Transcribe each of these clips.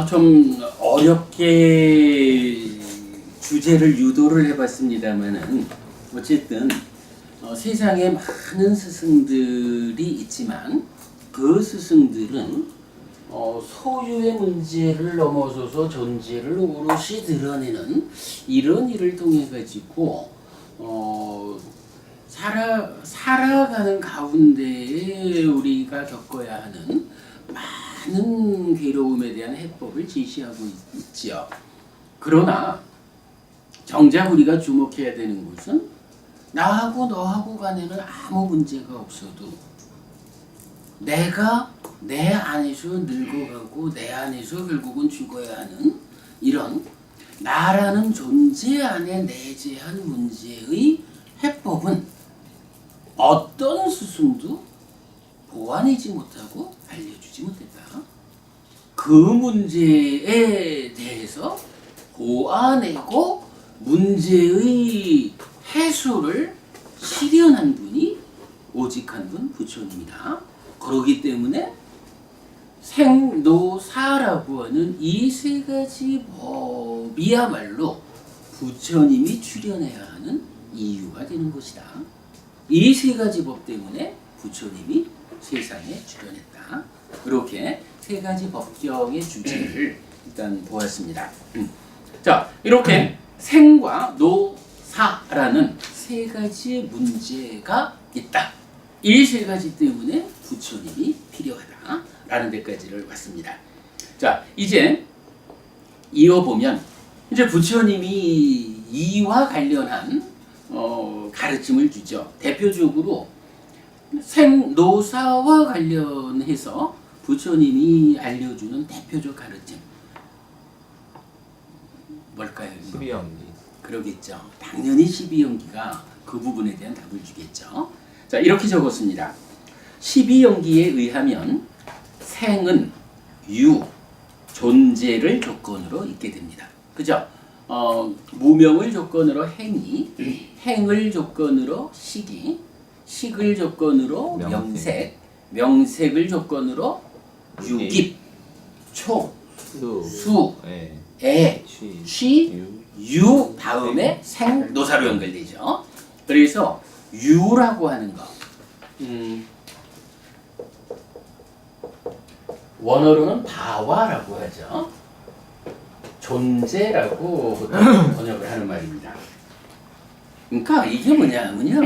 좀 어렵게 주제를 유도를 해봤습니다만은 어쨌든 세상에 많은 스승들이 있지만 그 스승들은 소유의 문제를 넘어서서 존재를 오롯이 드러내는 이런 일을 통해 가지고 살아가는 가운데에 우리가 겪어야 하는 많은 괴로움에 대한 해법을 제시하고 있지요. 그러나 정작 우리가 주목해야 되는 것은 나하고 너하고 간에는 아무 문제가 없어도 내가 내 안에서 늙어가고 내 안에서 결국은 죽어야 하는 이런 나라는 존재 안에 내재한 문제의 해법은 어떤 스승도 보완하지 못하고 알려주지 못했다. 그 문제에 대해서 보완하고 문제의 해소를 실현한 분이 오직 한 분 부처님이다. 그렇기 때문에 생노사라고 하는 이 세 가지 법이야말로 부처님이 출현해야 하는 이유가 되는 것이다. 이 세 가지 법 때문에 부처님이 세상에 출현했다. 이렇게 세 가지 법경의 주제를 일단 보았습니다. 자, 이렇게 생과 노사라는 세 가지 문제가 있다. 이 세 가지 때문에 부처님이 필요하다라는 데까지를 왔습니다. 자, 이제 이어보면 이제 부처님이 이와 관련한 가르침을 주죠. 대표적으로 생노사와 관련해서 부처님이 알려주는 대표적 가르침 뭘까요? 12연기. 그러겠죠. 당연히 12연기가 그 부분에 대한 답을 주겠죠. 자, 이렇게 적었습니다. 12연기에 의하면 생은 유, 존재를 조건으로 있게 됩니다. 그죠? 무명을 조건으로 행이, 행을 조건으로 식이, 식을 조건으로 명색, 명색을 조건으로 유깁, 초, 수, 애, 취, 유 다음에 생, 노사로 연결되죠. 그래서 유라고 하는 거, 원어로는 바와라고 하죠. 존재라고 보통 번역을 하는 말입니다. 그러니까 이게 뭐냐면요.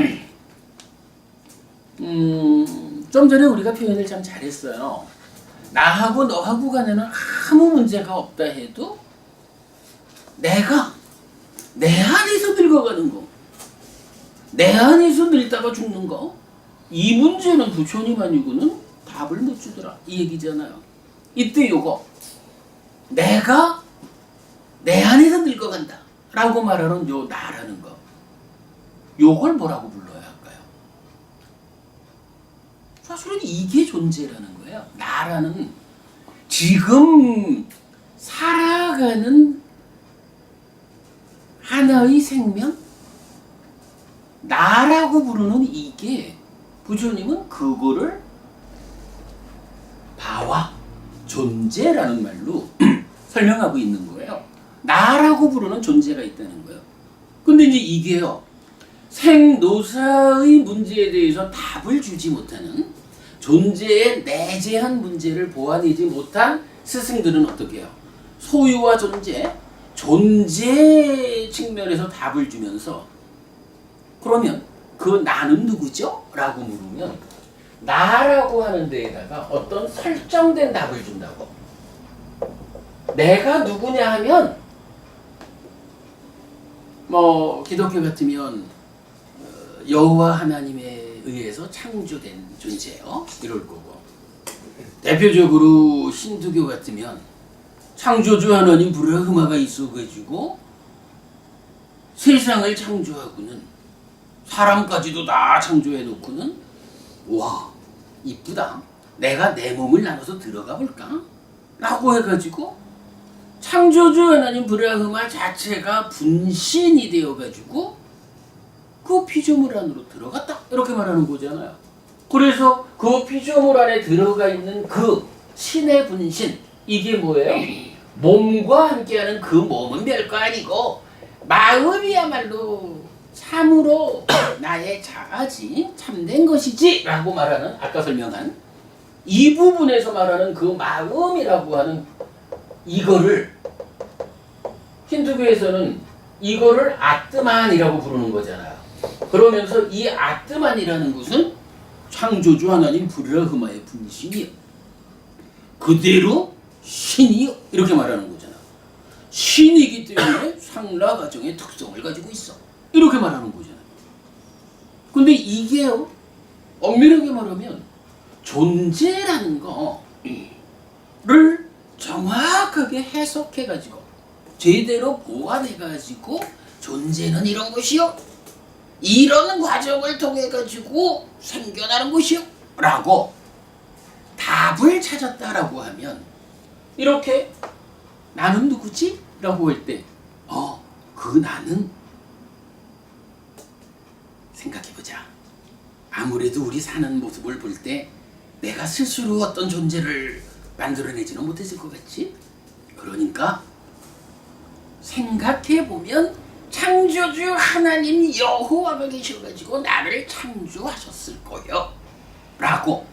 좀 전에 우리가 표현을 참 잘했어요. 나하고 너하고 간에는 아무 문제가 없다 해도 내가 내 안에서 늙어가는 거, 내 안에서 늙다가 죽는 거, 이 문제는 부처님 아니고는 답을 못 주더라 이 얘기잖아요. 이때 요거 내가 내 안에서 늙어간다 라고 말하는 요 나라는 거, 요걸 뭐라고 불러야 할까요? 사실은 이게 존재라는 거예요. 나라는 지금 살아가는 하나의 생명, 나라고 부르는 이게 부처님은 그거를 바와, 존재라는 말로 설명하고 있는 거예요. 나라고 부르는 존재가 있다는 거예요. 근데 이제 이게요, 생노사의 문제에 대해서 답을 주지 못하는, 존재의 내재한 문제를 보완하지 못한 스승들은 어떻게 해요? 소유와 존재 측면에서 답을 주면서 그러면 그 나는 누구죠? 라고 물으면 나라고 하는 데에다가 어떤 설정된 답을 준다고. 내가 누구냐 하면 기독교 같으면 여호와 하나님에 의해서 창조된 존재요. 이럴 거고, 대표적으로 힌두교 같으면 창조주 하나님 브라흐마가 있어가지고 세상을 창조하고는 사람까지도 다 창조해 놓고는 와 이쁘다, 내가 내 몸을 나눠서 들어가 볼까? 라고 해가지고 창조주 하나님 브라흐마 자체가 분신이 되어가지고 그 피조물 안으로 들어갔다 이렇게 말하는 거잖아요. 그래서 그 피조물 안에 들어가 있는 그 신의 분신, 이게 뭐예요? 몸과 함께하는 그 몸은 별거 아니고 마음이야말로 참으로 나의 자아지 참된 것이지 라고 말하는 아까 설명한 이 부분에서 말하는 그 마음이라고 하는 이거를 힌두교에서는 이거를 아트만이라고 부르는 거잖아요. 그러면서 이 아트만이라는 것은 창조주 하나님 브라흐마의 분신이요. 그대로 신이요. 이렇게 말하는 거잖아. 신이기 때문에 상라가정의 특성을 가지고 있어. 이렇게 말하는 거잖아. 근데 이게요. 엄밀하게 말하면 존재라는 거를 정확하게 해석해가지고 제대로 보완해가지고 존재는 이런 것이요. 이런 과정을 통해가지고 생겨나는 것이요. 라고 답을 찾았다라고 하면 이렇게 나는 누구지? 라고 할 때 그 나는 생각해보자. 아무래도 우리 사는 모습을 볼 때 내가 스스로 어떤 존재를 만들어내지는 못했을 것 같지? 그러니까 생각해보면 창조주 하나님 여호와가 계셔가지고 나를 창조하셨을 거요 라고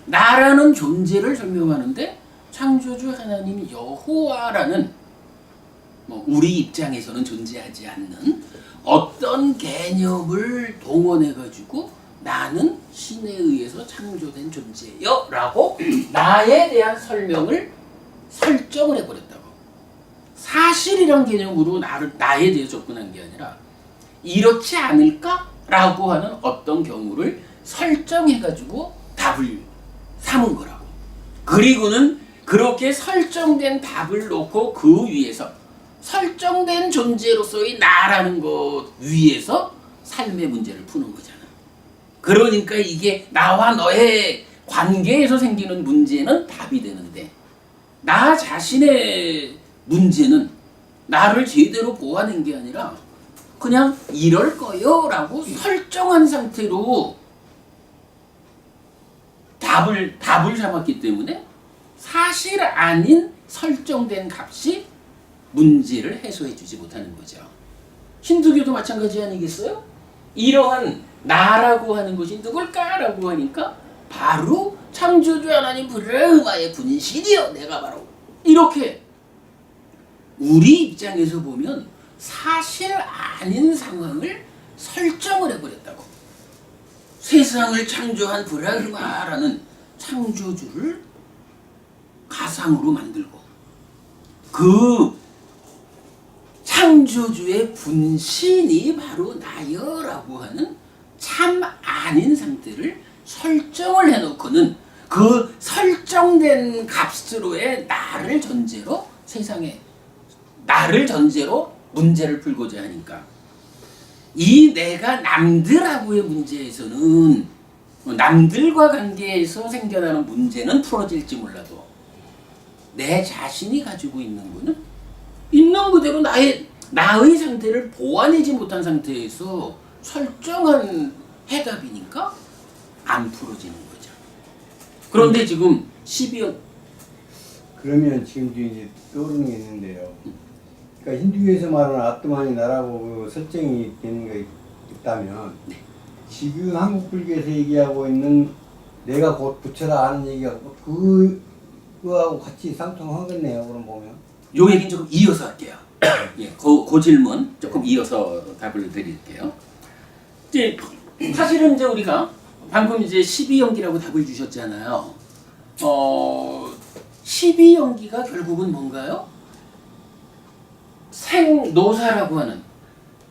나라는 존재를 설명하는데 창조주 하나님 여호와라는 우리 입장에서는 존재하지 않는 어떤 개념을 동원해가지고 나는 신에 의해서 창조된 존재요 라고 나에 대한 설정을 해버렸다고. 사실이란 개념으로 나에 대해 접근한 게 아니라 이렇지 않을까? 라고 하는 어떤 경우를 설정해가지고 답을 삼은 거라고. 그리고는 그렇게 설정된 답을 놓고 그 위에서 설정된 존재로서의 나라는 것 위에서 삶의 문제를 푸는 거잖아. 그러니까 이게 나와 너의 관계에서 생기는 문제는 답이 되는데 나 자신의 문제는 나를 제대로 보완한 게 아니라 그냥 이럴 거요 라고 설정한 상태로 답을 삼았기 때문에 사실 아닌 설정된 값이 문제를 해소해 주지 못하는 거죠. 힌두교도 마찬가지 아니겠어요? 이러한 나라고 하는 것이 누굴까라고 하니까 바로 창조주 하나님 브라흐마의 분신이요. 내가 바로 이렇게 우리 입장에서 보면 사실 아닌 상황을 설정을 해버렸다고. 세상을 창조한 브라흐마라는 창조주를 가상으로 만들고 그 창조주의 분신이 바로 나여라고 하는 참 아닌 상태를 설정을 해놓고는 그 설정된 값으로의 나를 전제로 세상에 나를 전제로 문제를 풀고자 하니까 이 내가 남들하고의 문제에서는 남들과 관계에서 생겨나는 문제는 풀어질지 몰라도 내 자신이 가지고 있는 거는 있는 그대로 나의 상태를 보완하지 못한 상태에서 설정한 해답이니까 안 풀어지는 거죠. 그런데 지금 12월 그러면 지금 이제 떠오르는 게 있는데요. 그러니까 힌두교에서 말하는 아트만이 나라고 설정이 되는 게 있다면 지금 한국 불교에서 얘기하고 있는 내가 곧 부처다 하는 얘기가 그거하고 같이 상통하겠네요. 그럼 보면. 요 얘기는 조금 이어서 할게요. 예, 그 질문 조금 이어서 답을 드릴게요. 이제 사실은 이제 우리가 방금 이제 12연기라고 답을 주셨잖아요. 12연기가 결국은 뭔가요? 생노사라고 하는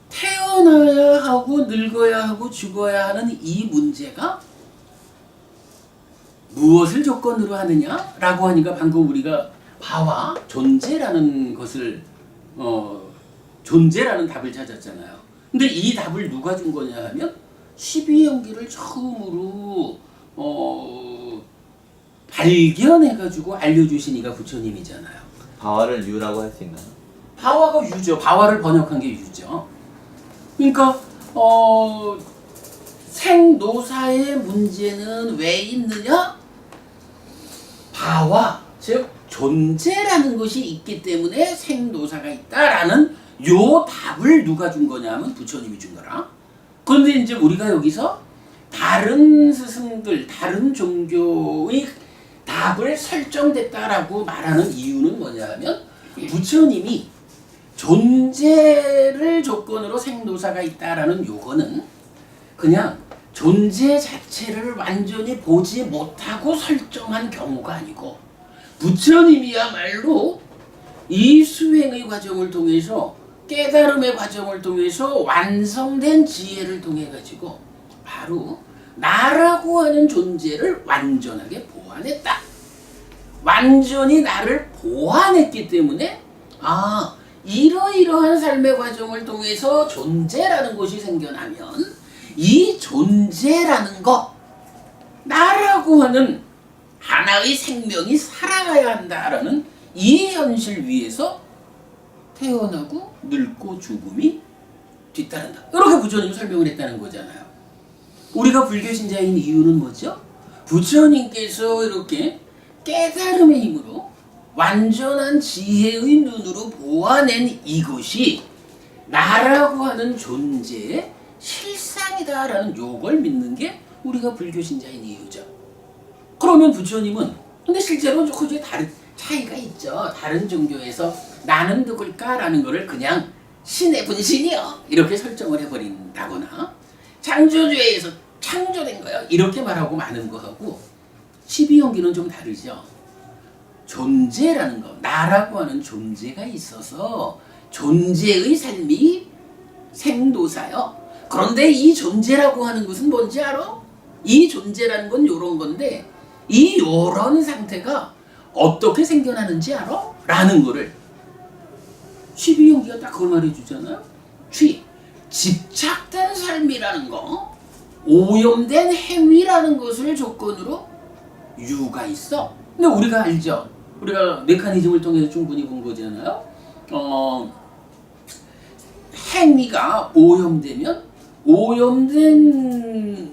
태어나야 하고 늙어야 하고 죽어야 하는 이 문제가 무엇을 조건으로 하느냐라고 하니까 방금 우리가 바와 존재라는 것을 존재라는 답을 찾았잖아요. 근데 이 답을 누가 준 거냐 하면 12연기를 처음으로 발견해가지고 알려주신 이가 부처님이잖아요. 바와를 유라고 할 수 있나요? 바와가 유죠. 바와를 번역한 게 유죠. 그러니까 생노사의 문제는 왜 있느냐? 바와, 즉 존재라는 것이 있기 때문에 생도사가 있다라는 요 답을 누가 준 거냐면 부처님이 준 거라. 그런데 이제 우리가 여기서 다른 스승들, 다른 종교의 답을 설정됐다라고 말하는 이유는 뭐냐 하면 부처님이 존재를 조건으로 생도사가 있다라는 요거는 그냥 존재 자체를 완전히 보지 못하고 설정한 경우가 아니고 부처님이야말로 이 수행의 과정을 통해서 깨달음의 과정을 통해서 완성된 지혜를 통해 가지고 바로 나라고 하는 존재를 완전하게 보완했다. 완전히 나를 보완했기 때문에 이러이러한 삶의 과정을 통해서 존재라는 것이 생겨나면 이 존재라는 것, 나라고 하는 하나의 생명이 살아가야 한다라는 이 현실 위에서 태어나고 늙고 죽음이 뒤따른다. 이렇게 부처님이 설명을 했다는 거잖아요. 우리가 불교 신자인 이유는 뭐죠? 부처님께서 이렇게 깨달음의 힘으로 완전한 지혜의 눈으로 보아낸 이것이 나라고 하는 존재의 실상이다라는 요걸 믿는 게 우리가 불교 신자인 이유죠. 그러면 부처님은 근데 실제로 조금 다른 차이가 있죠. 다른 종교에서 나는 누굴까라는 거를 그냥 신의 분신이요 이렇게 설정을 해버린다거나 창조주에서 창조된 거예요 이렇게 말하고 마는 거하고 12연기는 좀 다르죠. 존재라는 거, 나라고 하는 존재가 있어서 존재의 삶이 생도사요. 그런데 이 존재라고 하는 것은 뭔지 알아? 이 존재라는 건 요런 건데 이 요런 상태가 어떻게 생겨나는지 알아? 라는 거를 12연기가 딱 그걸 말해주잖아요. 집착된 삶이라는 거, 오염된 행위라는 것을 조건으로 유가 있어. 근데 우리가 알죠. 우리가 메커니즘을 통해서 충분히 본 거잖아요. 행위가 오염되면 오염된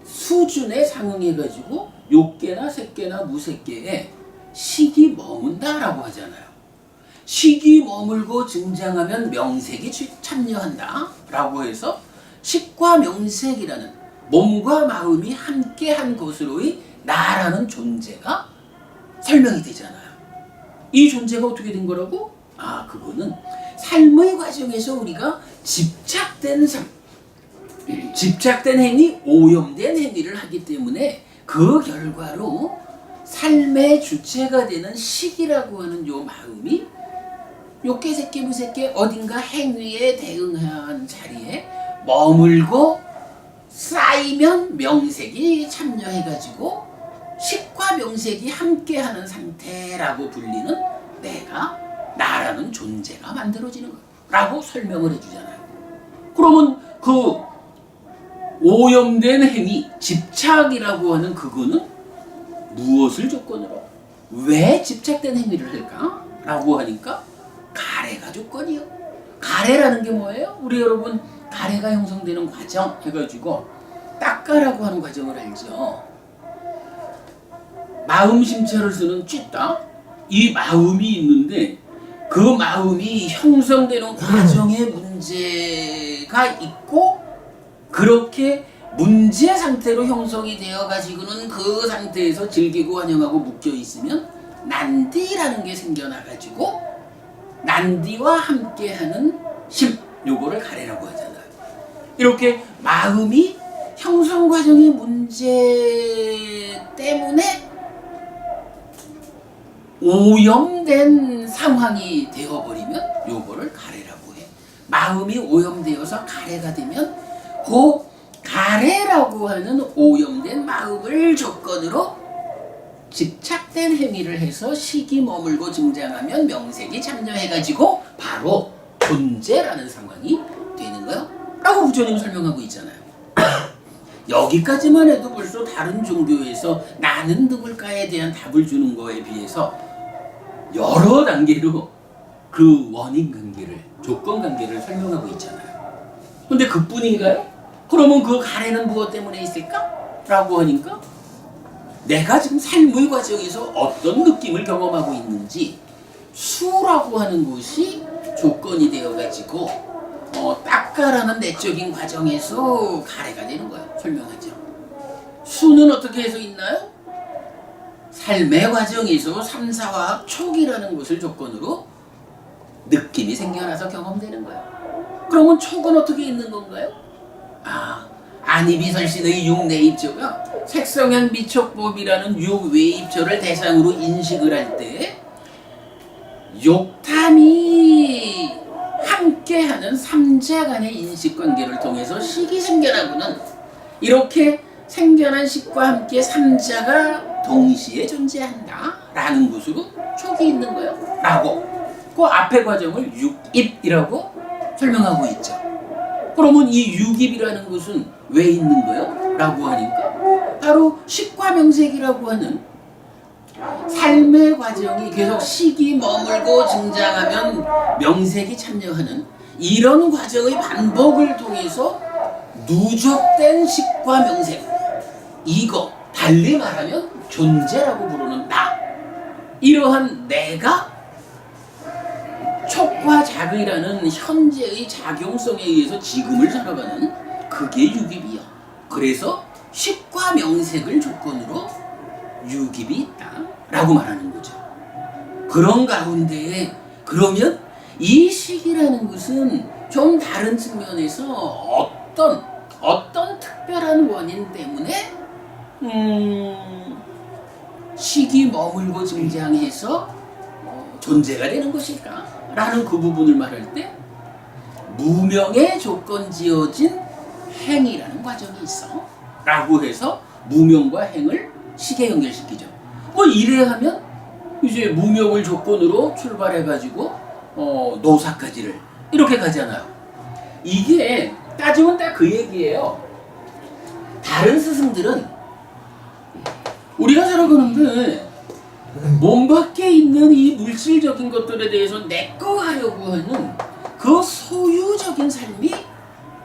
수준에 상응해가지고 욕계나 색계나 무색계에 식이 머문다라고 하잖아요. 식이 머물고 증장하면 명색이 참여한다라고 해서 식과 명색이라는 몸과 마음이 함께한 것으로의 나라는 존재가 설명이 되잖아요. 이 존재가 어떻게 된 거라고? 그거는 삶의 과정에서 우리가 집착된 삶, 집착된 행위, 오염된 행위를 하기 때문에 그 결과로 삶의 주체가 되는 식이라고 하는 요 마음이 욕계, 색계, 무색계 어딘가 행위에 대응한 자리에 머물고 쌓이면 명색이 참여해가지고 식과 명색이 함께하는 상태라고 불리는 내가 나라는 존재가 만들어지는 거라고 설명을 해주잖아요. 그러면 그 오염된 행위, 집착이라고 하는 그거는 무엇을 조건으로 왜 집착된 행위를 할까? 라고 하니까 가래가 조건이요. 가래라는 게 뭐예요? 우리 여러분 가래가 형성되는 과정 해가지고 딱가라고 하는 과정을 알죠. 마음 심차를 쓰는 쥐딱 이 마음이 있는데 그 마음이 형성되는 과정에 문제가 있고 그렇게 문제 상태로 형성이 되어 가지고는 그 상태에서 즐기고 환영하고 묶여 있으면 난디라는 게 생겨나 가지고 난디와 함께하는 심 요거를 가래라고 하잖아요. 이렇게 마음이 형성 과정의 문제 때문에 오염된 상황이 되어버리면 요거를 가래라고 해. 마음이 오염되어서 가래가 되면 그 가래라고 하는 오염된 마음을 조건으로 집착된 행위를 해서 식이 머물고 증장하면 명색이 참여해가지고 바로 존재라는 상황이 되는 거요 라고 부처님 설명하고 있잖아요. 여기까지만 해도 벌써 다른 종교에서 나는 누굴까에 대한 답을 주는 거에 비해서 여러 단계로 그 원인 관계를, 조건 관계를 설명하고 있잖아요. 근데 그뿐인가요? 그러면 그 가래는 무엇 때문에 있을까? 라고 하니까 내가 지금 삶의 과정에서 어떤 느낌을 경험하고 있는지 수라고 하는 것이 조건이 되어가지고 닦아라는 내적인 과정에서 가래가 되는 거예요. 설명하죠. 수는 어떻게 해서 있나요? 삶의 과정에서 3, 4화학 촉이라는 것을 조건으로 느낌이 생겨나서 경험되는 거예요. 그러면 촉은 어떻게 있는 건가요? 안이비설신의 6내입조가 색성향 미촉법이라는 6외입조를 대상으로 인식을 할 때 욕탐이 함께하는 3자 간의 인식관계를 통해서 식이 생겨나고는 이렇게 생겨난 식과 함께 3자가 동시에 존재한다 라는 것으로 촉이 있는 거예요. 라고 그 앞의 과정을 육입이라고 설명하고 있죠. 그러면 이 육입이라는 것은 왜 있는 거예요? 라고 하니까 바로 식과 명색이라고 하는 삶의 과정이 계속 식이 머물고 증장하면 명색이 참여하는 이런 과정의 반복을 통해서 누적된 식과 명색, 이거 달리 말하면 존재라고 부르는 나, 이러한 내가 촉과 작이라는 현재의 작용성에 의해서 지금을 살아가는 그게 육입이요. 그래서 식과 명색을 조건으로 육입이 있다라고 말하는 거죠. 그런 가운데 그러면 이 식이라는 것은 좀 다른 측면에서 어떤 특별한 원인 때문에 식이 머물고 증장해서 존재가 되는 것일까? 라는 그 부분을 말할 때 무명의 조건 지어진 행이라는 과정이 있어 라고 해서 무명과 행을 식에 연결시키죠. 이래 하면 이제 무명을 조건으로 출발해 가지고 노사까지를 이렇게 가잖아요. 이게 따지면 딱 그 얘기예요. 다른 스승들은 우리가 살아가는데 몸 밖에 있는 이 물질적인 것들에 대해서 내꺼 하려고 하는 그 소유적인 삶이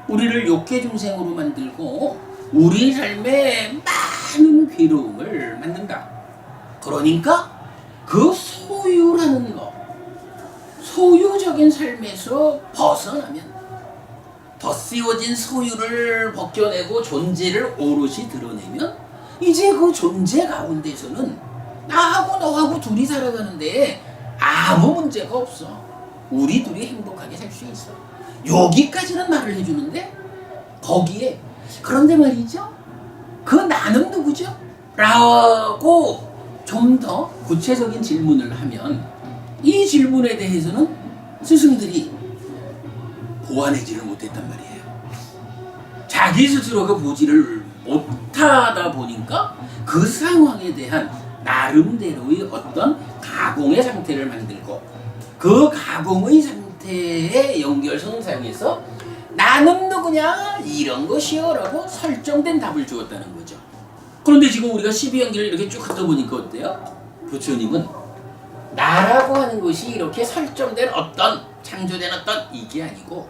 우리를 욕계 중생으로 만들고 우리 삶에 많은 괴로움을 만든다. 그러니까 그 소유라는 거, 소유적인 삶에서 벗어나면 덧씌워진 소유를 벗겨내고 존재를 오롯이 드러내면 이제 그 존재 가운데서는 나하고 너하고 둘이 살아가는데 아무 문제가 없어. 우리 둘이 행복하게 살 수 있어. 여기까지는 말을 해주는데 거기에 그런데 말이죠. 그 나는 누구죠? 라고 좀 더 구체적인 질문을 하면 이 질문에 대해서는 스승들이 보완하지를 못했단 말이에요. 자기 스스로가 보지를 못하다 보니까 그 상황에 대한 나름대로의 어떤 가공의 상태를 만들고 그 가공의 상태의 연결선상에서 나는 누구냐 이런 것이요 라고 설정된 답을 주었다는 거죠. 그런데 지금 우리가 12연기를 이렇게 쭉 훑어보니까 어때요? 부처님은 나라고 하는 것이 이렇게 설정된 어떤 창조된 어떤 이게 아니고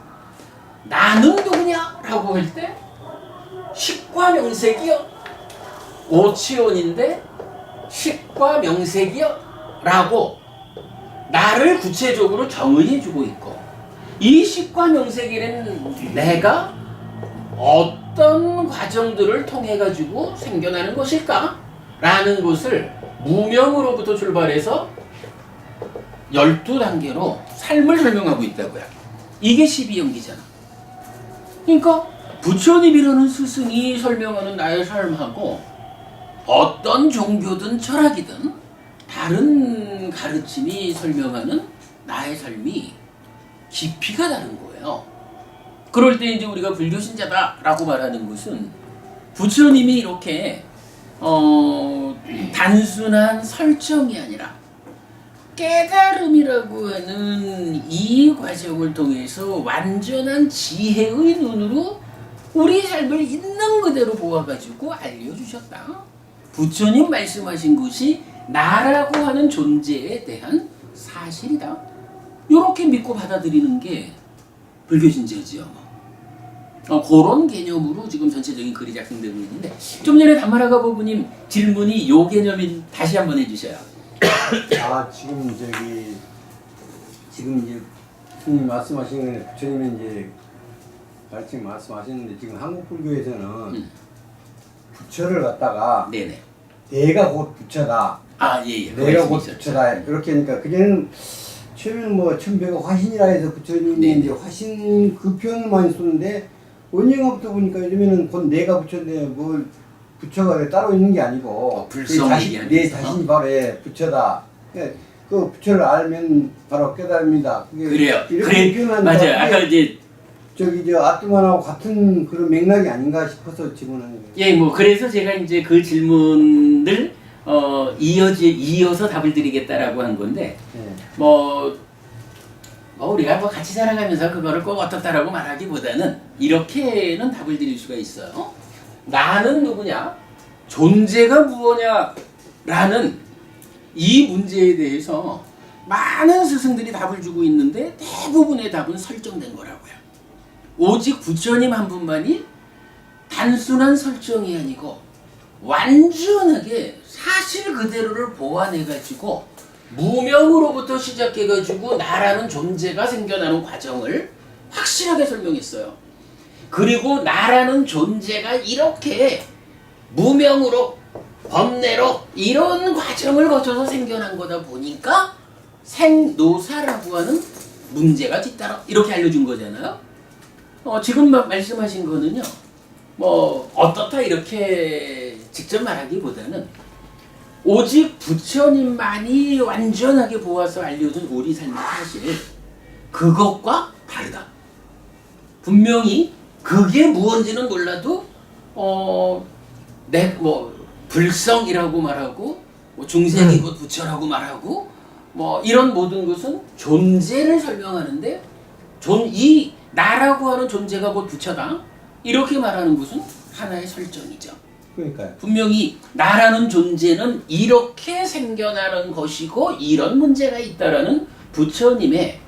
나는 누구냐 라고 할 때 식과 명색이요 오치원인데 식과 명색이요 라고 나를 구체적으로 정의해주고 있고 이 식과 명색이라는 내가 어떤 과정들을 통해 가지고 생겨나는 것일까? 라는 것을 무명으로부터 출발해서 12단계로 삶을 설명하고 있다고요. 이게 12연기잖아. 그러니까 부처님이라는 스승이 설명하는 나의 삶하고 어떤 종교든 철학이든 다른 가르침이 설명하는 나의 삶이 깊이가 다른 거예요. 그럴 때 이제 우리가 불교 신자다라고 말하는 것은 부처님이 이렇게 단순한 설정이 아니라 깨달음이라고 하는 이 과정을 통해서 완전한 지혜의 눈으로 우리 삶을 있는 그대로 보아가지고 알려주셨다. 부처님 말씀하신 것이 나라고 하는 존재에 대한 사실이다. 이렇게 믿고 받아들이는 게 불교 신자지요. 그런 개념으로 지금 전체적인 글이 작성되고 있는데 좀 전에 담마라가 부부님 질문이 요 개념인 다시 한번 해주셔요. 아 지금 이제 스님 말씀하신 거는 부처님이 이제 말씀하셨는데 지금 한국 불교에서는 부처를 갖다가 네네. 내가 곧 부처다. 예예. 내가 곧 부처다. 이렇게 하니까 그전에는 처음에는 뭐 천배가 화신이라 해서 부처님이 네. 이제 화신 그 표현을 많이 쓰는데 원영부터 보니까 요즘에는 곧 내가 부처인데 뭘 부처가 따로 있는 게 아니고 불성 내 얘기하면서. 자신이 바로 부처다. 그러니까 그 부처를 알면 바로 깨달습니다. 그게 그래요. 이렇게 표현하니까 맞아요. 아까 이제 아트만하고 같은 그런 맥락이 아닌가 싶어서 질문하는 거예요. 예, 뭐 그래서 제가 이제 그 질문을 이어서 답을 드리겠다라고 한 건데 네. 뭐 우리가 뭐 같이 살아가면서 그거를 꼭 어떻다라고 말하기보다는 이렇게는 답을 드릴 수가 있어요. 나는 누구냐? 존재가 무엇냐라는 이 문제에 대해서 많은 스승들이 답을 주고 있는데 대부분의 답은 설정된 거라고요. 오직 부처님 한 분만이 단순한 설정이 아니고 완전하게 사실 그대로를 보완해가지고 무명으로부터 시작해가지고 나라는 존재가 생겨나는 과정을 확실하게 설명했어요. 그리고 나라는 존재가 이렇게 무명으로 법내로 이런 과정을 거쳐서 생겨난 거다 보니까 생노사라고 하는 문제가 뒤따라 이렇게 알려준 거잖아요. 지금 말씀하신 거는요. 뭐 어떻다 이렇게 직접 말하기보다는 오직 부처님만이 완전하게 보아서 알려준 우리 삶의 사실 그것과 다르다. 분명히 그게 무언지는 몰라도 불성이라고 말하고 중생이 곧 부처라고 말하고 뭐 이런 모든 것은 존재를 설명하는데 이 나라고 하는 존재가 곧 부처다. 이렇게 말하는 것은 하나의 설정이죠. 그러니까요. 분명히 나라는 존재는 이렇게 생겨나는 것이고 이런 문제가 있다라는 부처님의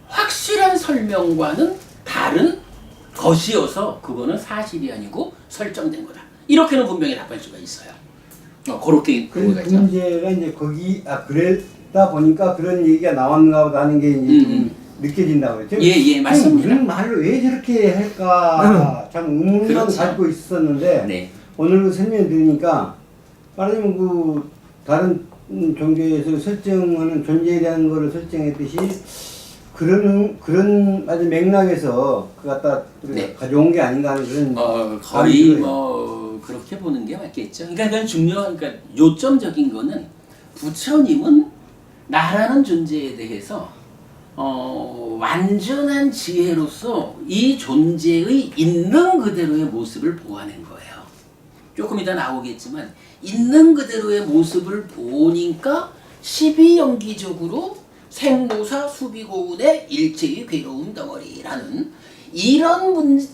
확실한 설명과는 다른 것이어서 그거는 사실이 아니고 설정된 거다. 이렇게는 분명히 답할 수가 있어요. 그렇게 그 문제가 이제 그랬다 보니까 그런 얘기가 나왔는가 보다 하는 게 이제 좀 느껴진다고 그랬죠. 예, 맞습니다. 무슨 말을 왜 저렇게 할까 참 의문만 그렇죠. 가지고 있었는데 네. 오늘 그 설명 들으니까 말하자면 그 다른 종교에서 설정하는 존재에 대한 거를 설정했듯이 그런 아주 맥락에서 그 갖다 네. 가져온 게 아닌가 하는 그런 거의 뭐 그렇게 보는 게 맞겠죠. 그러니까 그건 중요한 그러니까 요점적인 거는 부처님은 나라는 존재에 대해서 완전한 지혜로서 이 존재의 있는 그대로의 모습을 보아낸 거예요. 조금 이따 나오겠지만 있는 그대로의 모습을 보니까 12연기적으로 생모사 수비고운의 일체의 괴로움 덩어리라는 이런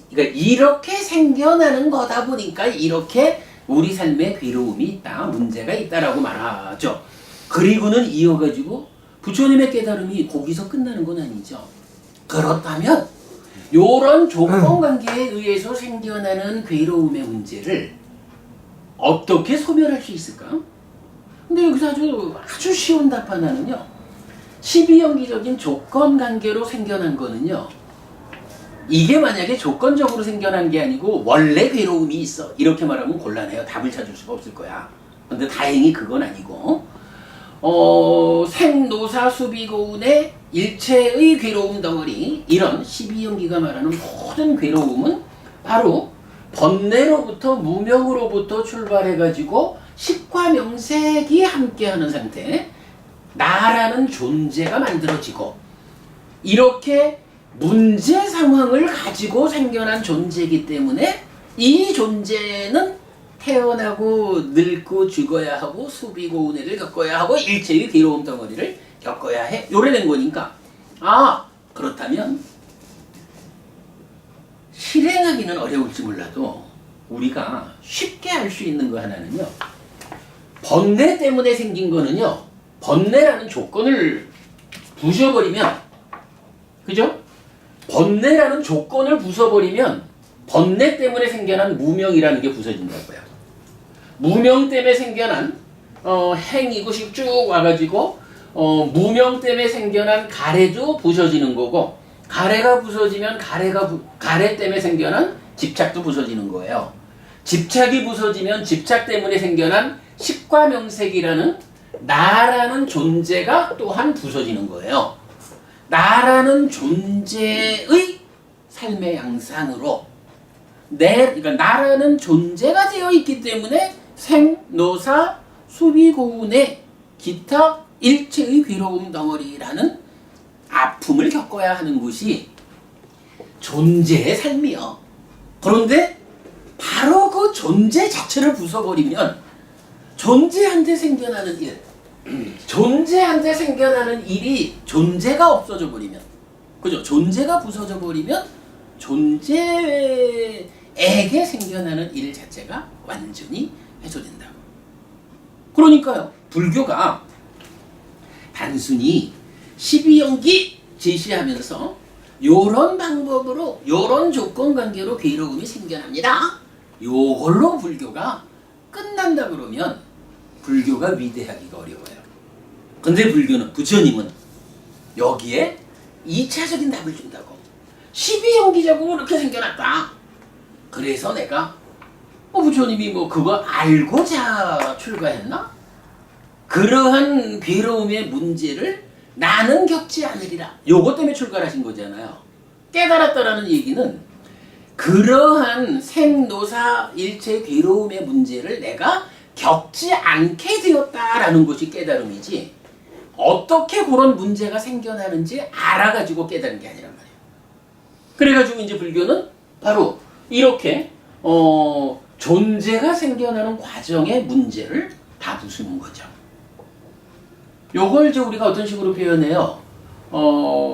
그러니까 이렇게 생겨나는 거다 보니까 이렇게 우리 삶에 괴로움이 있다, 문제가 있다라고 말하죠. 그리고는 이어가지고 부처님의 깨달음이 거기서 끝나는 건 아니죠. 그렇다면 이런 조건관계에 의해서 생겨나는 괴로움의 문제를 어떻게 소멸할 수 있을까? 근데 여기서 아주 쉬운 답 하나는요. 12연기적인 조건관계로 생겨난 거는요. 이게 만약에 조건적으로 생겨난 게 아니고 원래 괴로움이 있어. 이렇게 말하면 곤란해요. 답을 찾을 수가 없을 거야. 근데 다행히 그건 아니고 생노사 수비고운의 일체의 괴로움 덩어리 이런 12연기가 말하는 모든 괴로움은 바로 번뇌로부터 무명으로부터 출발해가지고 식과 명색이 함께하는 상태 나라는 존재가 만들어지고 이렇게 문제 상황을 가지고 생겨난 존재이기 때문에 이 존재는 태어나고 늙고 죽어야 하고 수비고운해를 겪어야 하고 일체의 괴로움 덩어리를 겪어야 해. 요래된 거니까 그렇다면 실행하기는 어려울지 몰라도 우리가 쉽게 할 수 있는 거 하나는요. 번뇌 때문에 생긴 거는요. 번뇌라는 조건을 부셔버리면 그죠? 번뇌라는 조건을 부숴버리면 번뇌 때문에 생겨난 무명이라는 게 부서진다고요. 무명 때문에 생겨난 행이고식 쭉 와가지고 무명 때문에 생겨난 가래도 부서지는 거고, 가래가 부서지면 가래 때문에 생겨난 집착도 부서지는 거예요. 집착이 부서지면 집착 때문에 생겨난 식과 명색이라는 나라는 존재가 또한 부서지는 거예요. 나라는 존재의 삶의 양상으로 그러니까 나라는 존재가 되어 있기 때문에 생노사 수비고운의 기타 일체의 괴로움 덩어리라는 아픔을 겪어야 하는 것이 존재의 삶이요. 그런데 바로 그 존재 자체를 부숴버리면 존재한테 생겨나는 일, 존재한테 생겨나는 일이 존재가 없어져 버리면, 그죠? 존재가 부서져 버리면 존재에게 생겨나는 일 자체가 완전히 해소된다고. 그러니까요, 불교가 단순히 12연기 제시하면서 요런 방법으로 요런 조건관계로 괴로움이 생겨납니다, 요걸로 불교가 끝난다 그러면 불교가 위대하기가 어려워요. 근데 불교는, 부처님은 여기에 2차적인 답을 준다고. 12연기적으로 이렇게 생겨났다. 그래서 내가 부처님이 그거 알고자 출가했나? 그러한 괴로움의 문제를 나는 겪지 않으리라. 요것 때문에 출가를 하신 거잖아요. 깨달았다라는 얘기는 그러한 생노사 일체 괴로움의 문제를 내가 겪지 않게 되었다라는 것이 깨달음이지, 어떻게 그런 문제가 생겨나는지 알아가지고 깨달은 게 아니란 말이에요. 그래가지고 이제 불교는 바로 이렇게 존재가 생겨나는 과정의 문제를 다 부수는 거죠. 요걸 이제 우리가 어떤 식으로 표현해요?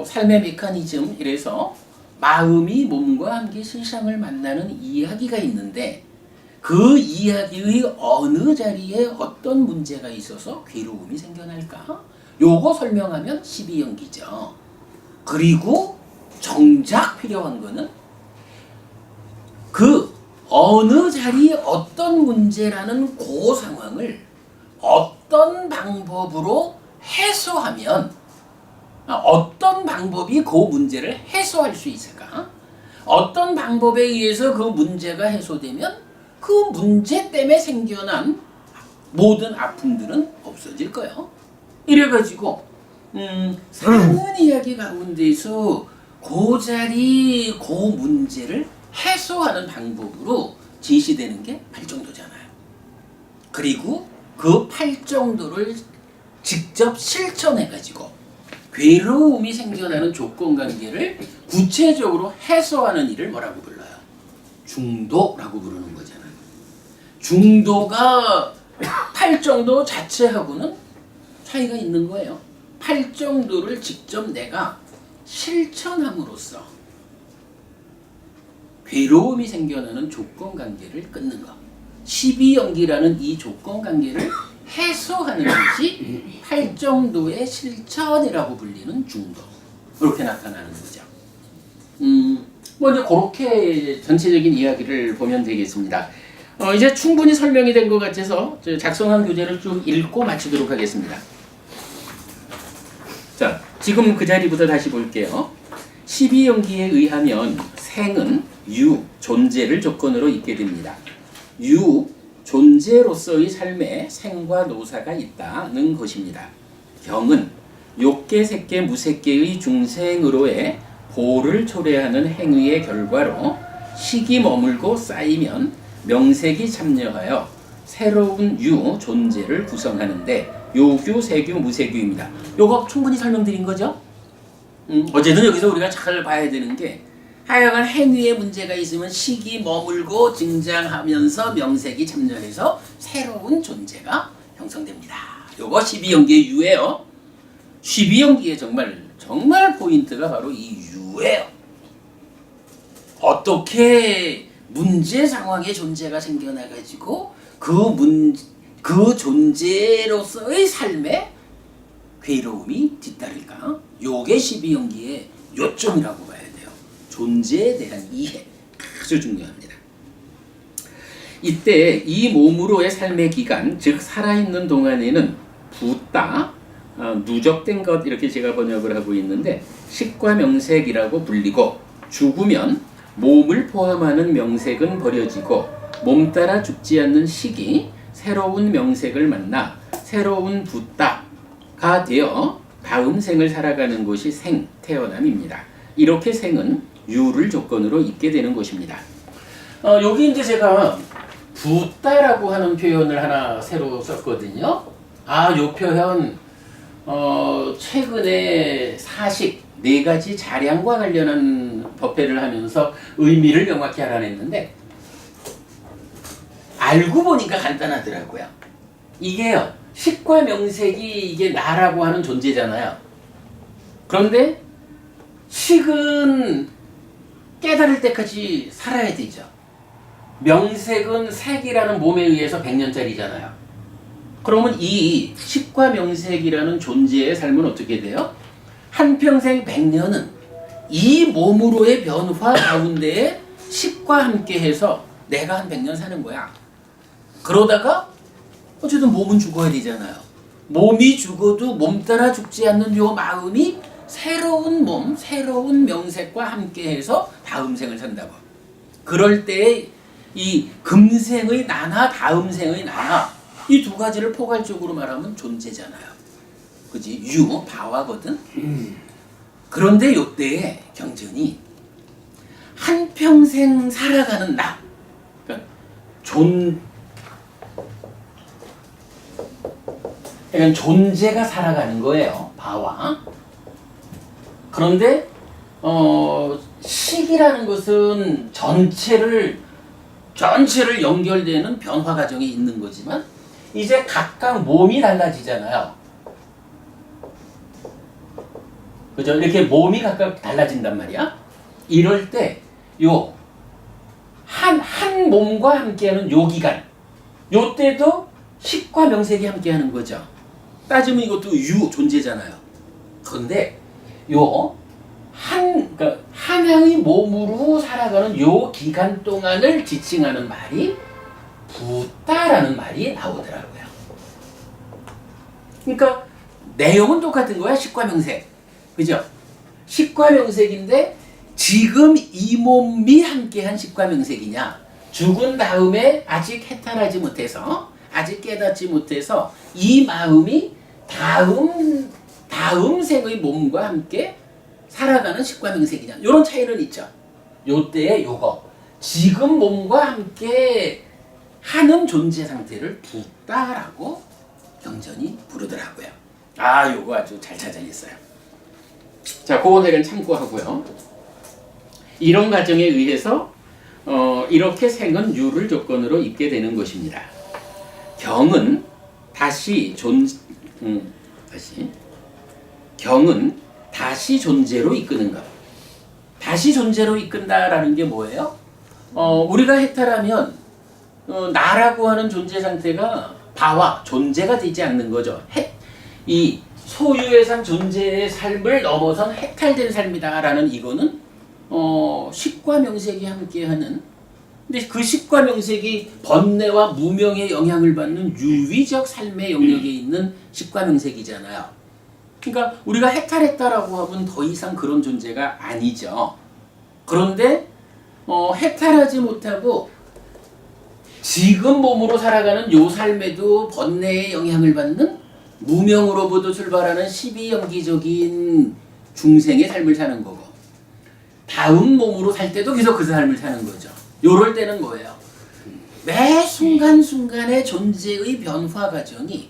삶의 메커니즘, 이래서 마음이 몸과 함께 세상을 만나는 이야기가 있는데, 그 이야기의 어느 자리에 어떤 문제가 있어서 괴로움이 생겨날까? 요거 설명하면 12연기죠. 그리고 정작 필요한 거는 그 어느 자리에 어떤 문제라는 그 상황을 어떤 방법으로 해소하면, 어떤 방법이 그 문제를 해소할 수 있을까? 어떤 방법에 의해서 그 문제가 해소되면 그 문제 때문에 생겨난 모든 아픔들은 없어질 거예요. 이래가지고 사는 이야기 가운데서 그 자리 그 문제를 해소하는 방법으로 제시되는 게 팔정도잖아요. 그리고 그 팔정도를 직접 실천해가지고 괴로움이 생겨나는 조건관계를 구체적으로 해소하는 일을 뭐라고 불러요? 중도라고 부르는 거잖아요. 중도가 팔정도 자체하고는 차이가 있는 거예요. 팔정도를 직접 내가 실천함으로써 괴로움이 생겨나는 조건관계를 끊는 것, 12연기라는 이 조건관계를 해소하는 것이 팔정도의 실천이라고 불리는 중도, 이렇게 나타나는 거죠. 이제 그렇게 전체적인 이야기를 보면 되겠습니다. 이제 충분히 설명이 된 것 같아서 작성한 교재를 쭉 읽고 마치도록 하겠습니다. 자, 지금 그 자리부터 다시 볼게요. 12연기에 의하면 생은 유, 존재를 조건으로 있게 됩니다. 유, 존재로서의 삶에 생과 노사가 있다는 것입니다. 경은 욕계, 색계, 무색계의 중생으로의 보를 초래하는 행위의 결과로 식이 머물고 쌓이면 명색이 참여하여 새로운 유, 존재를 구성하는데 요규, 세규, 무세규입니다. 요거 충분히 설명드린 거죠? 어쨌든 여기서 우리가 잘 봐야 되는 게, 하여간 행위에 문제가 있으면 식이 머물고 증장하면서 명색이 참여해서 새로운 존재가 형성됩니다. 요거 12연기의 유예요. 12연기의 정말 포인트가 바로 이 유예요. 어떻게 문제 상황에 존재가 생겨나가지고 그 존재로서의 삶에 괴로움이 뒤따를까? 요게 12연기의 요점이라고 봐야 돼요. 존재에 대한 이해 아주 중요합니다. 이때 이 몸으로의 삶의 기간, 즉 살아있는 동안에는 붓다, 누적된 것 이렇게 제가 번역을 하고 있는데 식과명색이라고 불리고 죽으면 몸을 포함하는 명색은 버려지고 몸 따라 죽지 않는 식이 새로운 명색을 만나 새로운 붓다가 되어 다음 생을 살아가는 것이 생, 태어남입니다. 이렇게 생은 유를 조건으로 있게 되는 것입니다. 여기 이제 제가 붓다라고 하는 표현을 하나 새로 썼거든요. 요 표현 최근에 사식 4가지 자량과 관련한 법회를 하면서 의미를 명확히 알아냈는데 알고 보니까 간단하더라고요. 이게요, 식과 명색이 이게 나라고 하는 존재잖아요. 그런데 식은 깨달을 때까지 살아야 되죠. 명색은 색이라는 몸에 의해서 100년짜리잖아요. 그러면 이 식과 명색이라는 존재의 삶은 어떻게 돼요? 한평생 100년은 이 몸으로의 변화 가운데에 식과 함께해서 내가 한 100년 사는 거야. 그러다가 어쨌든 몸은 죽어야 되잖아요. 몸이 죽어도 몸 따라 죽지 않는 요 마음이 새로운 몸, 새로운 명색과 함께해서 다음 생을 산다고. 그럴 때 이 금생의 나나 다음 생의 나나 이 두 가지를 포괄적으로 말하면 존재잖아요. 그지? 유, 바와거든. 그런데 요때에 경전이 한평생 살아가는 나, 그러니까 존재가 살아가는 거예요. 바와. 그런데 식이라는 것은 전체를 연결되는 변화 과정이 있는 거지만 이제 각각 몸이 달라지잖아요. 그죠? 이렇게 몸이 각각 달라진단 말이야. 이럴 때 요 한 몸과 함께하는 요 기간, 요 때도 식과 명색이 함께하는 거죠. 따지면 이것도 유 존재잖아요. 그런데 요 그러니까 하나의 몸으로 살아가는 요 기간 동안을 지칭하는 말이 붓다라는 말이 나오더라고요. 그러니까 내용은 똑같은 거야. 식과 명색. 그죠? 식과 명색인데 지금 이 몸이 함께한 식과 명색이냐, 죽은 다음에 아직 해탈하지 못해서, 아직 깨닫지 못해서 이 마음이 다음 생의 몸과 함께 살아가는 식과 명색이냐, 이런 차이는 있죠. 요때에 요거 지금 몸과 함께 하는 존재 상태를 붓다라고 경전이 부르더라고요. 요거 아주 잘 찾아냈어요. 자, 그거 내가 참고하고요. 이런 과정에 의해서 이렇게 생은 유를 조건으로 있게 되는 것입니다. 경은 경은 다시 존재로 이끄는 것. 다시 존재로 이끈다라는 게 뭐예요? 우리가 해탈하면 나라고 하는 존재 상태가 바와 존재가 되지 않는 거죠. 이 소유의 삶, 존재의 삶을 넘어선 해탈된 삶이다라는 이거는 식과 명색이 함께하는, 근데 그 식과 명색이 번뇌와 무명의 영향을 받는 유위적 삶의 영역에 있는 식과 명색이잖아요. 그러니까 우리가 해탈했다라고 하면 더 이상 그런 존재가 아니죠. 그런데 해탈하지 못하고 지금 몸으로 살아가는 요 삶에도 번뇌의 영향을 받는 무명으로부터 출발하는 12연기적인 중생의 삶을 사는 거고, 다음 몸으로 살 때도 계속 그 삶을 사는 거죠. 요럴 때는 뭐예요? 매 순간순간의 존재의 변화 과정이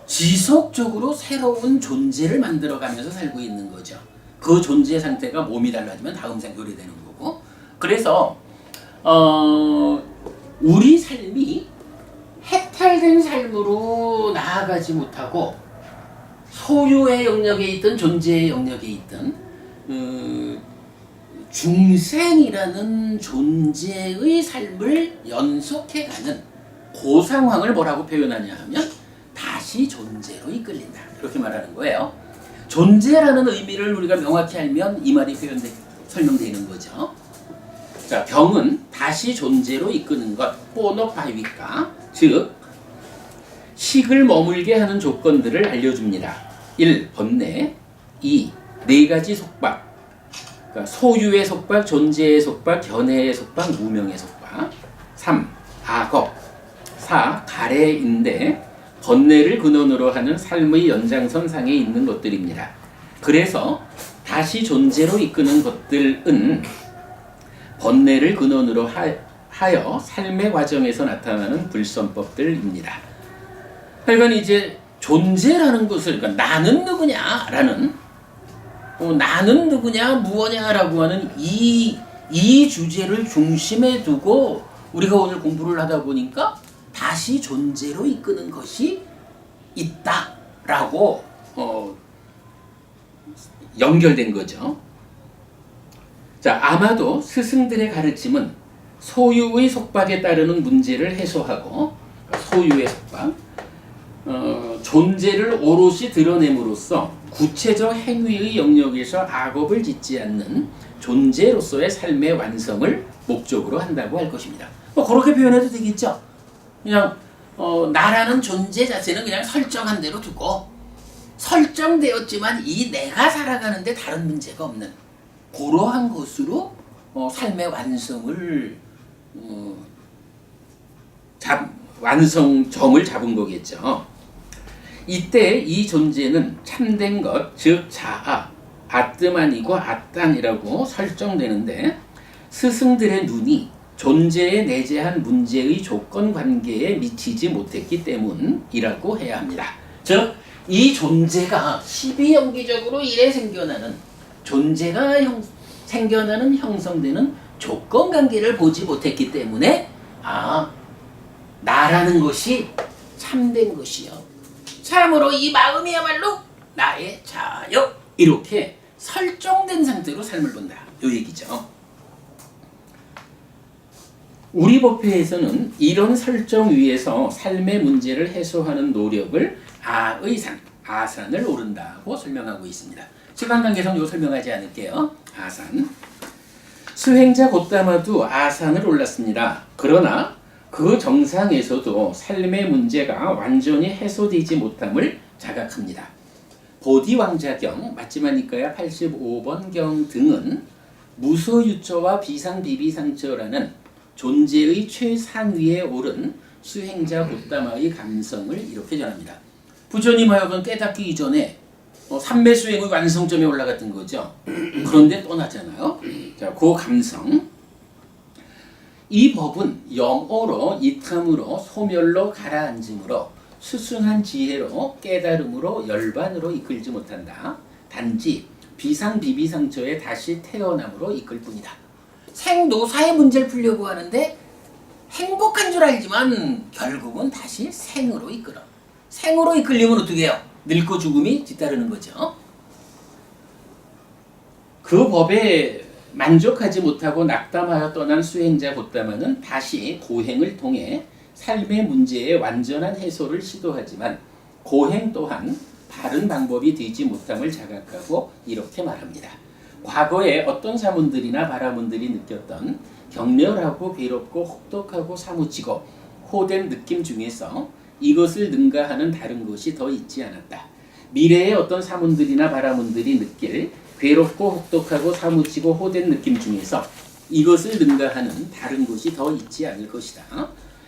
지속적으로 새로운 존재를 만들어가면서 살고 있는 거죠. 그 존재 상태가 몸이 달라지면 다음 생결이 되는 거고, 그래서 우리 삶이 해탈된 삶으로 나아가지 못하고 소유의 영역에 있든 존재의 영역에 있든 중생이라는 존재의 삶을 연속해가는 그 상황을 뭐라고 표현하냐 하면 다시 존재로 이끌린다, 이렇게 말하는 거예요. 존재라는 의미를 우리가 명확히 알면 이 말이 설명되는 거죠. 자, 경은 다시 존재로 이끄는 것, 포노파이위카, 즉 식을 머물게 하는 조건들을 알려줍니다. 1. 번뇌, 2. 네 가지 속박, 그러니까 소유의 속박, 존재의 속박, 견해의 속박, 무명의 속박. 3. 악업, 4. 가래인데 번뇌를 근원으로 하는 삶의 연장선상에 있는 것들입니다. 그래서 다시 존재로 이끄는 것들은 번뇌를 근원으로 하여 삶의 과정에서 나타나는 불선법들입니다. 하여간 이제 존재라는 것을, 그러니까 나는 누구냐라는 나는 누구냐 무엇냐라고 하는 이 주제를 중심에 두고 우리가 오늘 공부를 하다 보니까 다시 존재로 이끄는 것이 있다라고 연결된 거죠. 자, 아마도 스승들의 가르침은 소유의 속박에 따르는 문제를 해소하고, 소유의 속박, 존재를 오롯이 드러냄으로써 구체적 행위의 영역에서 악업을 짓지 않는 존재로서의 삶의 완성을 목적으로 한다고 할 것입니다. 그렇게 표현해도 되겠죠. 그냥 나라는 존재 자체는 그냥 설정한 대로 두고, 설정되었지만 이 내가 살아가는데 다른 문제가 없는 그러한 것으로 삶의 완성을 완성점을 잡은 거겠죠. 이때 이 존재는 참된 것, 즉 자아, 아뜨만이고 아땅이라고 설정되는데, 스승들의 눈이 존재에 내재한 문제의 조건 관계에 미치지 못했기 때문이라고 해야 합니다. 즉, 이 존재가 시비연기적으로 이래 생겨나는, 존재가 생겨나는 형성되는 조건 관계를 보지 못했기 때문에 나라는 것이 참된 것이요, 참으로 이 마음이야말로 나의 자요, 이렇게 설정된 상태로 삶을 본다, 요 얘기죠. 우리 법회에서는 이런 설정 위에서 삶의 문제를 해소하는 노력을 아의산, 아산을 오른다고 설명하고 있습니다. 시간 관계상 이거 설명하지 않을게요. 아산. 수행자 곧다마도 아산을 올랐습니다. 그러나 그 정상에서도 삶의 문제가 완전히 해소되지 못함을 자각합니다. 보디왕자경, 맞지마니까야 85번경 등은 무소유처와 비상비비상처라는 존재의 최상위에 오른 수행자 곧다마의 감성을 이렇게 전합니다. 부처님 하여금 깨닫기 이전에 삼매수행의 완성점에 올라갔던 거죠. 그런데 떠나잖아요. 자, 그 감성. 이 법은 영어로, 이탐으로, 소멸로, 가라앉음으로, 수승한 지혜로, 깨달음으로, 열반으로 이끌지 못한다. 단지 비상비비상처에 다시 태어남으로 이끌 뿐이다. 생노사의 문제를 풀려고 하는데 행복한 줄 알지만 결국은 다시 생으로 이끌어. 생으로 이끌리면 어떻게 해요? 늙고 죽음이 뒤따르는 거죠. 그 법에 만족하지 못하고 낙담하여 떠난 수행자 곧다마는 다시 고행을 통해 삶의 문제의 완전한 해소를 시도하지만 고행 또한 바른 방법이 되지 못함을 자각하고 이렇게 말합니다. 과거에 어떤 사문들이나 바라문들이 느꼈던 격렬하고 괴롭고 혹독하고 사무치고 호된 느낌 중에서 이것을 능가하는 다른 것이 더 있지 않았다. 미래의 어떤 사문들이나 바라문들이 느낄 괴롭고 혹독하고 사무치고 호된 느낌 중에서 이것을 능가하는 다른 것이 더 있지 않을 것이다.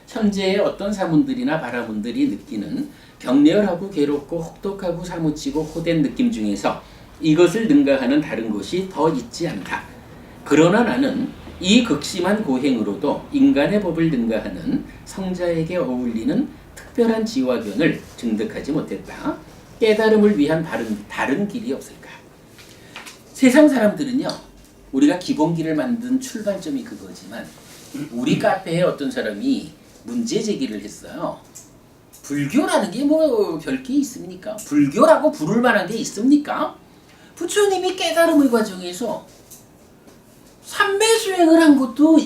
현재의 어떤 사문들이나 바라문들이 느끼는 격렬하고 괴롭고 혹독하고 사무치고 호된 느낌 중에서 이것을 능가하는 다른 것이 더 있지 않다. 그러나 나는 이 극심한 고행으로도 인간의 법을 능가하는 성자에게 어울리는 특별한 지화견을 증득하지 못했다. 깨달음을 위한 다른 길이 없을까? 세상 사람들은요, 우리가 기본기를 만든 출발점이 그거지만 우리 카페에 어떤 사람이 문제 제기를 했어요. 불교라는 게 뭐 별 게 있습니까? 불교라고 부를 만한 게 있습니까? 부처님이 깨달음의 과정에서 삼매수행을 한 것도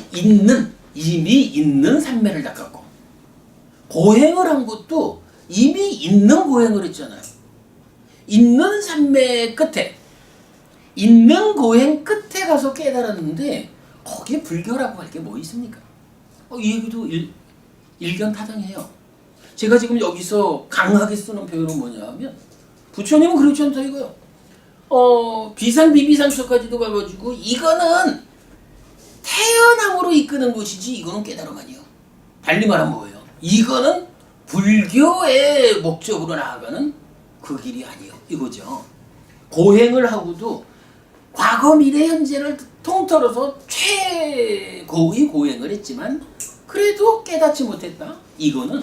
이미 있는 삼매를 닦았고, 고행을 한 것도 이미 있는 고행을 했잖아요. 있는 산매 끝에, 있는 고행 끝에 가서 깨달았는데 거기에 불교라고 할 게 뭐 있습니까? 이 얘기도 일견타당해요. 제가 지금 여기서 강하게 쓰는 표현은 뭐냐 하면 부처님은 그렇지 않다 이거요. 비산 비비산처까지도 가가지고 이거는 태어남으로 이끄는 것이지 이거는 깨달음 아니요. 달리 말하면 뭐예요? 이거는 불교의 목적으로 나아가는 그 길이 아니요. 이거죠. 고행을 하고도 과거 미래 현재를 통틀어서 최고의 고행을 했지만 그래도 깨닫지 못했다. 이거는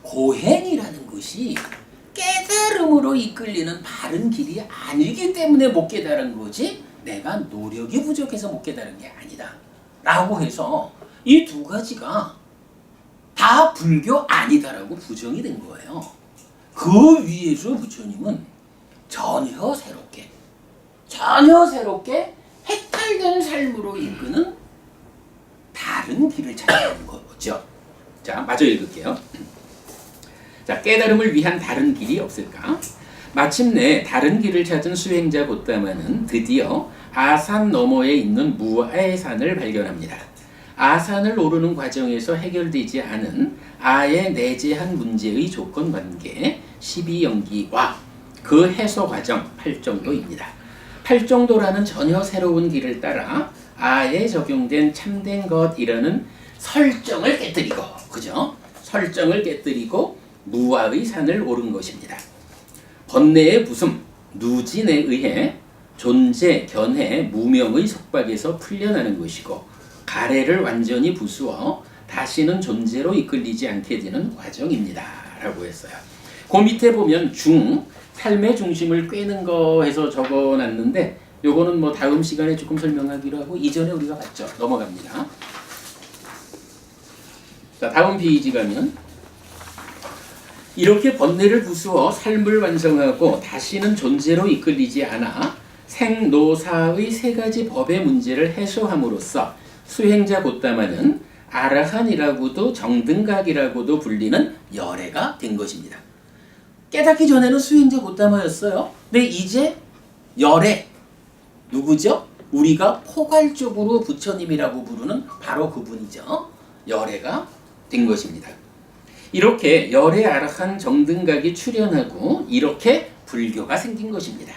고행이라는 것이 깨달음으로 이끌리는 바른 길이 아니기 때문에 못 깨달은 거지 내가 노력이 부족해서 못 깨달은 게 아니다 라고 해서 이 두 가지가 다 불교 아니다라고 부정이 된 거예요. 그 위에서 부처님은 전혀 새롭게 해탈된 삶으로 이끄는 다른 길을 찾아가는 거죠. 자, 마저 읽을게요. 자, 깨달음을 위한 다른 길이 없을까? 마침내 다른 길을 찾은 수행자 곧다마는 드디어 아산 너머에 있는 무아의 산을 발견합니다. 아산을 오르는 과정에서 해결되지 않은 아의 내재한 문제의 조건 관계 12연기와 그 해소 과정 8정도입니다. 8정도라는 전혀 새로운 길을 따라 아에 적용된 참된 것이라는 설정을 깨뜨리고, 그죠? 설정을 깨뜨리고 무아의 산을 오른 것입니다. 번뇌의 부숨, 누진에 의해 존재, 견해, 무명의 속박에서 풀려나는 것이고 가래를 완전히 부수어 다시는 존재로 이끌리지 않게 되는 과정입니다. 라고 했어요. 그 밑에 보면 삶의 중심을 꿰는 거 해서 적어놨는데 요거는 뭐 다음 시간에 조금 설명하기로 하고 이전에 우리가 봤죠. 넘어갑니다. 자, 다음 페이지 가면 이렇게 번뇌를 부수어 삶을 완성하고 다시는 존재로 이끌리지 않아 생노사의 세 가지 법의 문제를 해소함으로써 수행자 곧다마는 아라한이라고도 정등각이라고도 불리는 열애가 된 것입니다. 깨닫기 전에는 수행자 곧다마였어요. 근데 이제 열애, 누구죠? 우리가 포괄적으로 부처님이라고 부르는 바로 그분이죠. 열애가 된 것입니다. 이렇게 열애 아라한 정등각이 출현하고 이렇게 불교가 생긴 것입니다.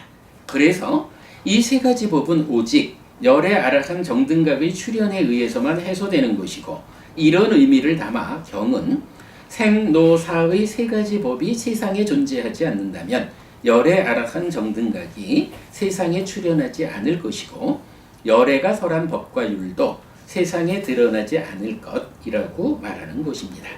그래서 이 세 가지 법은 오직 열애 아라한 정등각의 출현에 의해서만 해소되는 것이고 이런 의미를 담아 경은 생노사의 세 가지 법이 세상에 존재하지 않는다면 열애 아라한 정등각이 세상에 출현하지 않을 것이고 열애가 설한 법과 율도 세상에 드러나지 않을 것이라고 말하는 것입니다.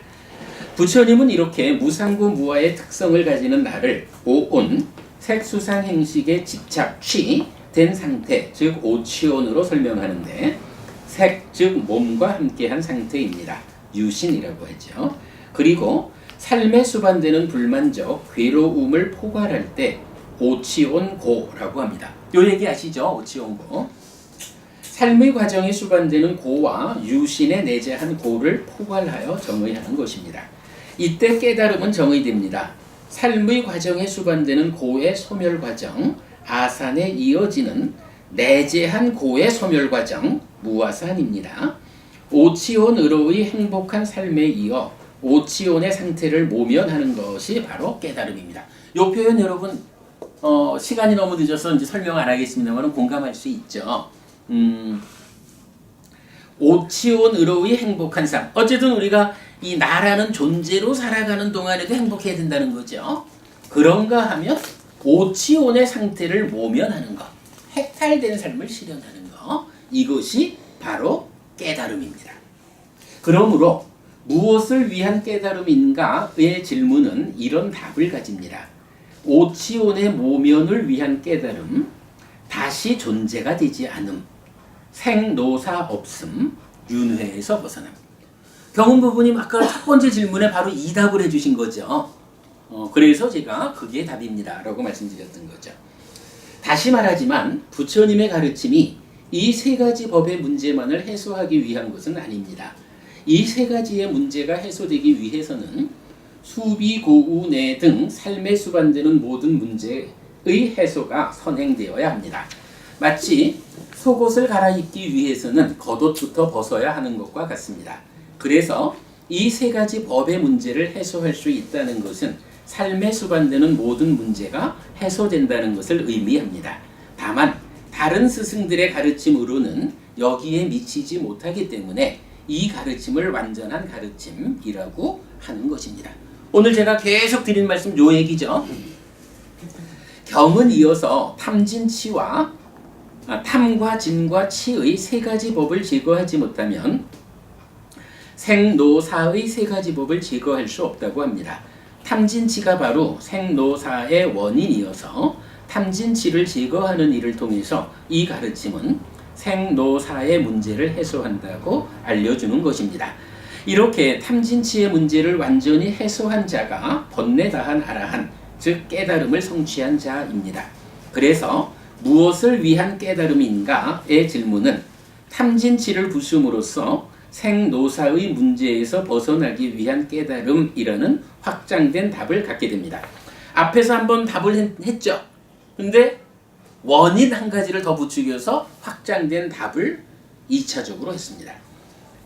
부처님은 이렇게 무상구 무아의 특성을 가지는 나를 오온, 색수상 행식에 집착, 취된 상태, 즉 오치온으로 설명하는데 색, 즉 몸과 함께한 상태입니다. 유신이라고 하죠. 그리고 삶에 수반되는 불만족, 괴로움을 포괄할 때 오치온고라고 합니다. 요 얘기 아시죠? 오치온고. 삶의 과정에 수반되는 고와 유신에 내재한 고를 포괄하여 정의하는 것입니다. 이때 깨달음은 정의됩니다. 삶의 과정에 수반되는 고의 소멸 과정, 아산에 이어지는 내재한 고의 소멸 과정, 무아산입니다. 오치온으로의 행복한 삶에 이어 오치온의 상태를 모면하는 것이 바로 깨달음입니다. 이 표현 여러분 시간이 너무 늦어서 이제 설명 안 하겠습니다만 공감할 수 있죠. 오치온으로의 행복한 삶. 어쨌든 우리가 이 나라는 존재로 살아가는 동안에도 행복해야 된다는 거죠. 그런가 하면 오치온의 상태를 모면하는 것, 해탈된 삶을 실현하는 것, 이것이 바로 깨달음입니다. 그러므로 무엇을 위한 깨달음인가의 질문은 이런 답을 가집니다. 오치온의 모면을 위한 깨달음, 다시 존재가 되지 않음, 생노사 없음, 윤회에서 벗어남. 경훈 부부님 아까 첫 번째 질문에 바로 이 답을 해주신 거죠. 그래서 제가 그게 답입니다 라고 말씀드렸던 거죠. 다시 말하지만 부처님의 가르침이 이 세 가지 법의 문제만을 해소하기 위한 것은 아닙니다. 이 세 가지의 문제가 해소되기 위해서는 수비, 고우, 내 등 삶에 수반되는 모든 문제의 해소가 선행되어야 합니다. 마치 속옷을 갈아입기 위해서는 겉옷부터 벗어야 하는 것과 같습니다. 그래서 이 세 가지 법의 문제를 해소할 수 있다는 것은 삶에 수반되는 모든 문제가 해소된다는 것을 의미합니다. 다만 다른 스승들의 가르침으로는 여기에 미치지 못하기 때문에 이 가르침을 완전한 가르침이라고 하는 것입니다. 오늘 제가 계속 드린 말씀 요 얘기죠. 경은 이어서 탐과 진과 치의 세 가지 법을 제거하지 못하면 생노사의 세 가지 법을 제거할 수 없다고 합니다. 탐진치가 바로 생노사의 원인이어서 탐진치를 제거하는 일을 통해서 이 가르침은 생노사의 문제를 해소한다고 알려주는 것입니다. 이렇게 탐진치의 문제를 완전히 해소한 자가 번뇌다한 아라한, 즉 깨달음을 성취한 자입니다. 그래서 무엇을 위한 깨달음인가의 질문은 탐진치를 부숨으로써 생노사의 문제에서 벗어나기 위한 깨달음이라는 확장된 답을 갖게 됩니다. 앞에서 한번 답을 했죠. 근데 원인 한 가지를 더 부추겨서 확장된 답을 2차적으로 했습니다.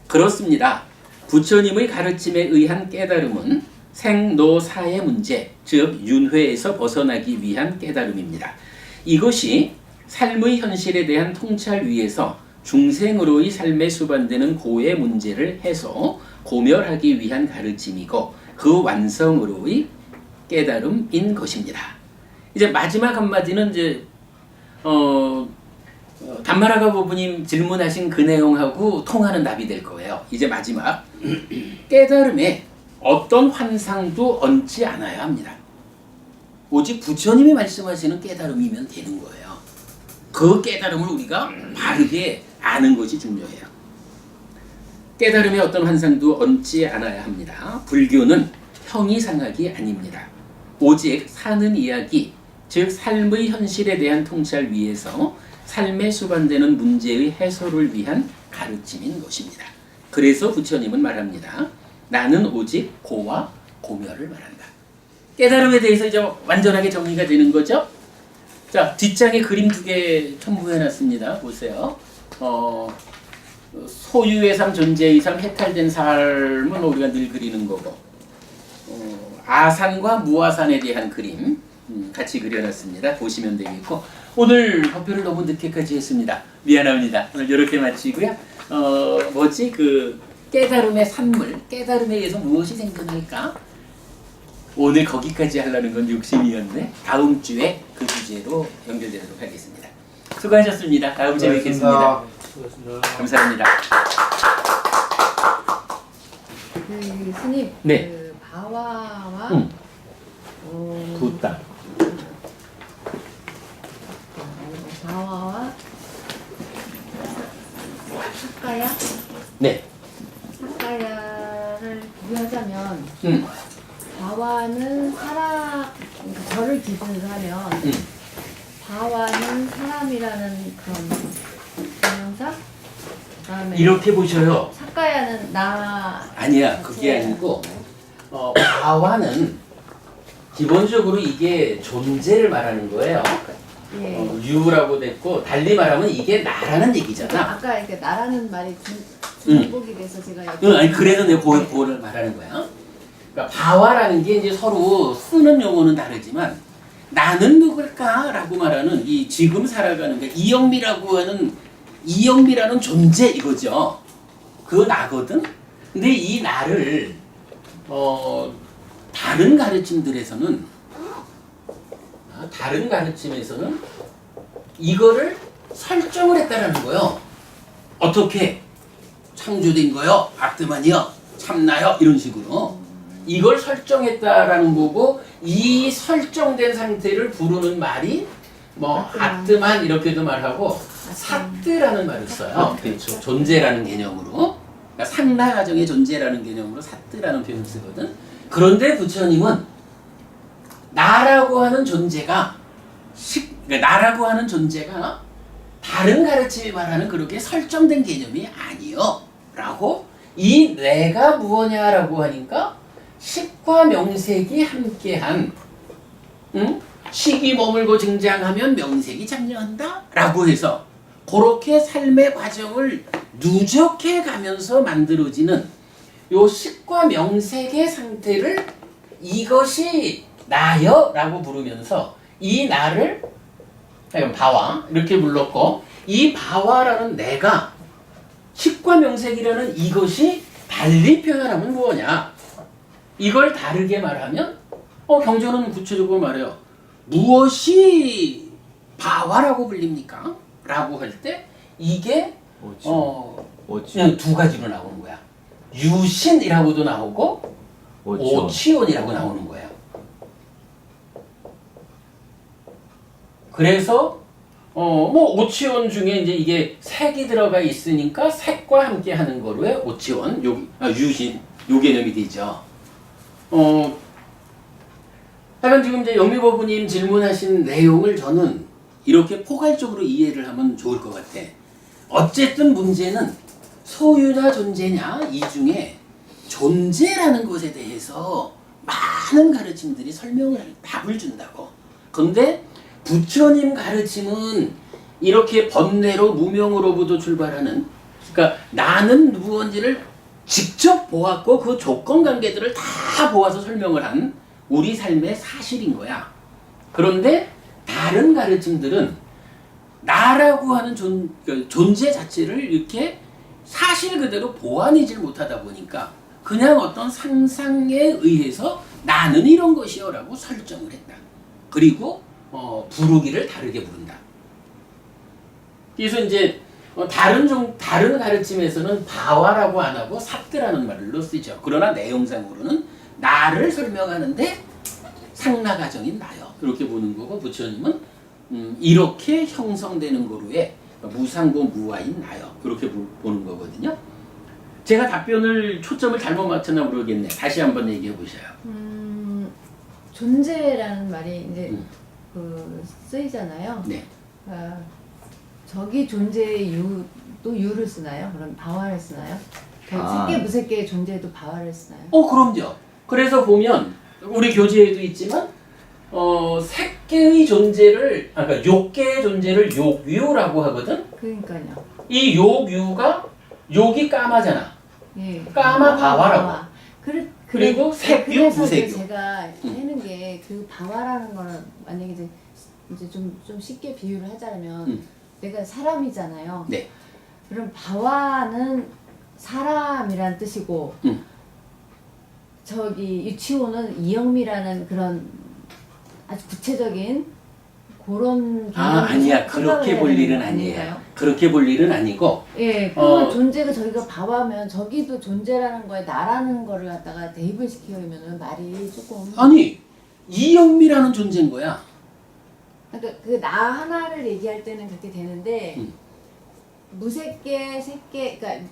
그렇습니다. 부처님의 가르침에 의한 깨달음은 생노사의 문제, 즉 윤회에서 벗어나기 위한 깨달음입니다. 이것이 삶의 현실에 대한 통찰 위에서 중생으로의 삶에 수반되는 고의 문제를 해소, 고멸하기 위한 가르침이고 그 완성으로의 깨달음인 것입니다. 이제 마지막 한마디는 이제 단마라가 부부님 질문하신 그 내용하고 통하는 답이 될 거예요. 이제 마지막 깨달음에 어떤 환상도 얹지 않아야 합니다. 오직 부처님이 말씀하시는 깨달음이면 되는 거예요. 그 깨달음을 우리가 바르게 아는 것이 중요해요. 깨달음에 어떤 환상도 얹지 않아야 합니다. 불교는 형이상학이 아닙니다. 오직 사는 이야기, 즉 삶의 현실에 대한 통찰 위에서 삶에 수반되는 문제의 해소를 위한 가르침인 것입니다. 그래서 부처님은 말합니다. 나는 오직 고와 고멸을 말한다. 깨달음에 대해서 이제 완전하게 정리가 되는 거죠. 자, 뒷장에 그림 2개 첨부해놨습니다. 보세요. 소유의 삶, 존재의 삶, 해탈된 삶은 우리가 늘 그리는 거고, 아산과 무아산에 대한 그림 같이 그려놨습니다. 보시면 되겠고, 오늘 발표를 너무 늦게까지 했습니다. 미안합니다. 오늘 이렇게 마치고요. 깨달음의 산물, 깨달음에 의해서 무엇이 생겨날까? 오늘 거기까지 하려는 건 욕심이었네. 다음 주에 그 주제로 연결되도록 하겠습니다. 수고하셨습니다. 다음 주에 뵙겠습니다. 수고하셨습니다. 감사합니다. 스님, 네. 그 바와와 두 땅. 바와와 사카야? 네. 사카야를 비교하자면 바와는 그러니까 저를 기준으로 하면 바와는 사람이라는 그런 동영상? 그다음에 이렇게 보셔요. 사카야는 나 아니야, 그게 아니고 바와는 기본적으로 이게 존재를 말하는 거예요. 예. 유라고 됐고 달리 말하면 이게 나라는 얘기잖아. 아까 이렇게 나라는 말이 중복이 돼서 제가 아니 그래서 내가 그거를 말하는 거야. 그러니까 바와라는 게 이제 서로 쓰는 용어는 다르지만 나는 누굴까라고 말하는 이 지금 살아가는 게 이영미라는 존재 이거죠. 그 나거든. 근데 이 나를 다른 가르침에서는 이거를 설정을 했다라는 거예요. 어떻게 창조된 거요? 아트만이요? 참나요? 이런 식으로 이걸 설정했다라는 거고, 이 설정된 상태를 부르는 말이 아트만 이렇게도 말하고 사뜨라는 말을 써요. 그렇죠. 존재라는 개념으로. 그러니까 상나 가정의 존재라는 개념으로 사뜨라는 표현을 쓰거든. 그런데 부처님은 나라고 하는 존재가 다른 가르침이 말하는 그렇게 설정된 개념이 아니요 라고, 이 내가 무엇냐라고 하니까 식과 명색이 함께한 식이 머물고 등장하면 명색이 장려한다 라고 해서 그렇게 삶의 과정을 누적해 가면서 만들어지는 요 식과 명색의 상태를 이것이 나여 라고 부르면서 이 나를 바와 이렇게 불렀고, 이 바와라는 내가 식과 명색이라는 이것이 달리 표현하면 뭐냐, 이걸 다르게 말하면 경전은 구체적으로 말해요. 무엇이 바와라고 불립니까? 라고 할 때 이게 그냥 두 가지로 나오는 거야. 유신이라고도 나오고 오치온이라고 나오는 거예요. 그래서 뭐 오치온 중에 이제 이게 색이 들어가 있으니까 색과 함께 하는 거로 해 오치온, 유신 요 개념이 되죠. 하여간 지금 이제 영미법부님 질문하신 내용을 저는 이렇게 포괄적으로 이해를 하면 좋을 것 같아. 어쨌든 문제는 소유냐 존재냐 이 중에 존재라는 것에 대해서 많은 가르침들이 답을 준다고. 근데 부처님 가르침은 이렇게 번뇌로 무명으로부터 출발하는, 그러니까 나는 누구인지를 직접 보았고 그 조건 관계들을 다 보아서 설명을 한 우리 삶의 사실인 거야. 그런데 다른 가르침들은 나라고 하는 존재 자체를 이렇게 사실 그대로 보완하지 못하다 보니까 그냥 어떤 상상에 의해서 나는 이런 것이요 라고 설정을 했다. 그리고 부르기를 다르게 부른다. 그래서 이제 다른 가르침에서는 바와라고 안 하고 사뜨라는 말로 쓰죠. 그러나 내용상으로는 나를 설명하는데 상나가정인 나요. 그렇게 보는 거고, 부처님은 이렇게 형성되는 거로에 무상고 무아인 나요. 그렇게 보는 거거든요. 제가 답변을 초점을 잘못 맞췄나 모르겠네. 다시 한번 얘기해 보셔요. 존재라는 말이 이제 쓰이잖아요. 네. 저기 존재의 유도 유를 쓰나요? 그럼 바와를 쓰나요? 색계 무색계의 존재도 바와를 쓰나요? 그럼요. 그래서 보면 우리 교재에도 있지만 색계의 존재를, 그러니까 욕계의 존재를 욕유라고 하거든. 그러니까요. 이 욕유가 욕이 까마잖아. 예. 까마 바와라고. 그리고 색유 그래서 무색유. 제가 하는 게 그 바와라는 거는 만약에 이제 좀 쉽게 비유를 하자면 내가 사람이잖아요. 네. 그럼 바와는 사람이란 뜻이고 저기 유치원은 이영미라는 그런 아주 구체적인 그런 아니야. 그렇게 볼 일은 아니에요. 그렇게 볼 일은 아니고. 예, 그 존재가 저기가 바와면 저기도 존재라는 거에 나라는 거를 갖다가 대입을 시키면은 말이 조금 아니, 이영미라는 존재인 거야. 그러니까 그 나 하나를 얘기할 때는 그렇게 되는데 무색계, 색계, 그러니까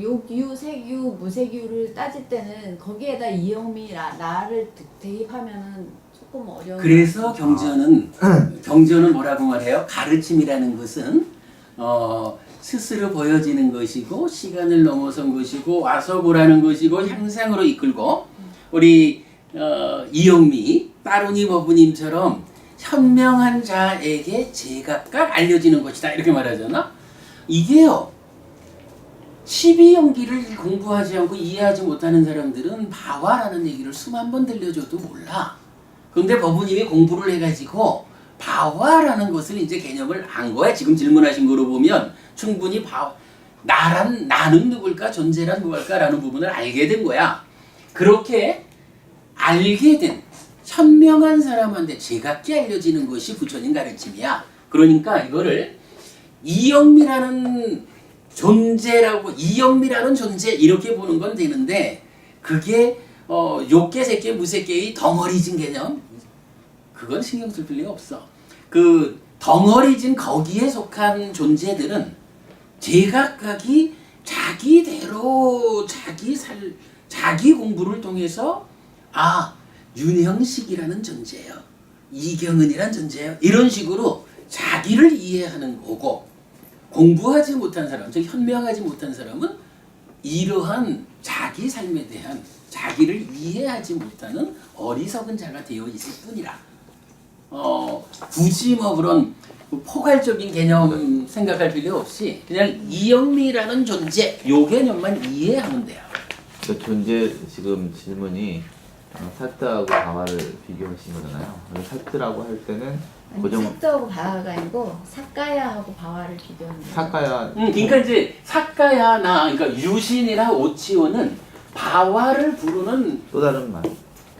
욕유, 색유, 무색유를 따질 때는 거기에다 이영미, 나를 대입하면은 조금 어려운. 그래서 경전은 뭐라고 말해요? 가르침이라는 것은 스스로 보여지는 것이고 시간을 넘어선 것이고 와서 보라는 것이고 향상으로 이끌고, 우리 이영미 따루니 법부님처럼 현명한 자에게 제각각 알려지는 것이다 이렇게 말하잖아. 이게요, 12연기를 공부하지 않고 이해하지 못하는 사람들은 바와라는 얘기를 수만 번 들려줘도 몰라. 근데 법부님이 공부를 해가지고 바와라는 것을 이제 개념을 안 거야. 지금 질문하신 거로 보면 충분히 나는 누굴까, 존재란 무엇일까라는 부분을 알게 된 거야. 그렇게 알게 된 현명한 사람한테 제각기 알려지는 것이 부처님 가르침이야. 그러니까 이거를 이영미라는 존재라고, 이영미라는 존재 이렇게 보는 건 되는데, 그게 욕계, 색계, 무색계의 덩어리진 개념, 그건 신경 쓸 필요가 없어. 그 덩어리진 거기에 속한 존재들은 제각각이 자기대로 자기 공부를 통해서 윤형식이라는 존재예요, 이경은이라는 존재예요, 이런 식으로 자기를 이해하는 거고, 공부하지 못한 사람, 즉 현명하지 못한 사람은 이러한 자기 삶에 대한 자기를 이해하지 못하는 어리석은 자가 되어 있을 뿐이라. 굳이 뭐 그런 포괄적인 개념 생각할 필요 없이 그냥 이영미라는 존재 요 개념만 이해하면 돼요. 그 존재 지금 질문이 살트하고 바와를 비교하신 거잖아요. 근데 살트라고 할 때는 고정 살트하고 바와가 아니고 사카야하고 바와를 비교하는 거예요. 사카야 그러니까 이제 사카야나 그러니까 유신이나 오치오는 바와를 부르는 또 다른 말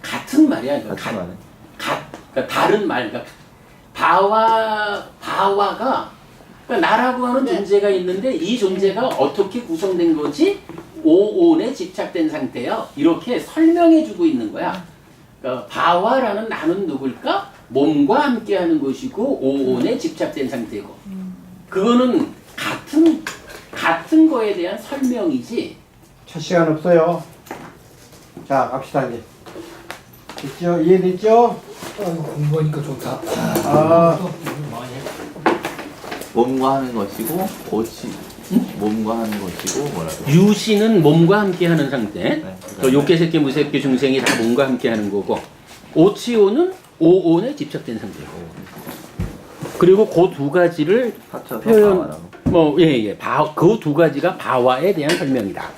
같은 말이야. 그러니까 같은 말에 그러니까 다른 말. 그러니까 바와가 그러니까 나라고 하는 존재가 있는데 이 존재가 어떻게 구성된 거지? 오온에 집착된 상태요. 이렇게 설명해주고 있는 거야. 그러니까 바와라는 나는 누굴까? 몸과 함께하는 것이고 오온에 집착된 상태고. 그거는 같은 거에 대한 설명이지. 첫 시간 없어요. 자, 갑시다 이제. 됐죠? 이해됐죠? 공부하니까 좋다. 아. 또 많이 해. 몸과 하는 것이고 오치 몸과 하는 것이고 뭐라고 유신은 몸과 함께하는 상태. 네, 그 요괴 새끼 무새끼 중생이 다 몸과 함께하는 거고 오치오는 오온에 집착된 상태고. 그리고 그 두 가지를 합쳐서 표현 바와라고. 그 두 가지가 바와에 대한 설명이다.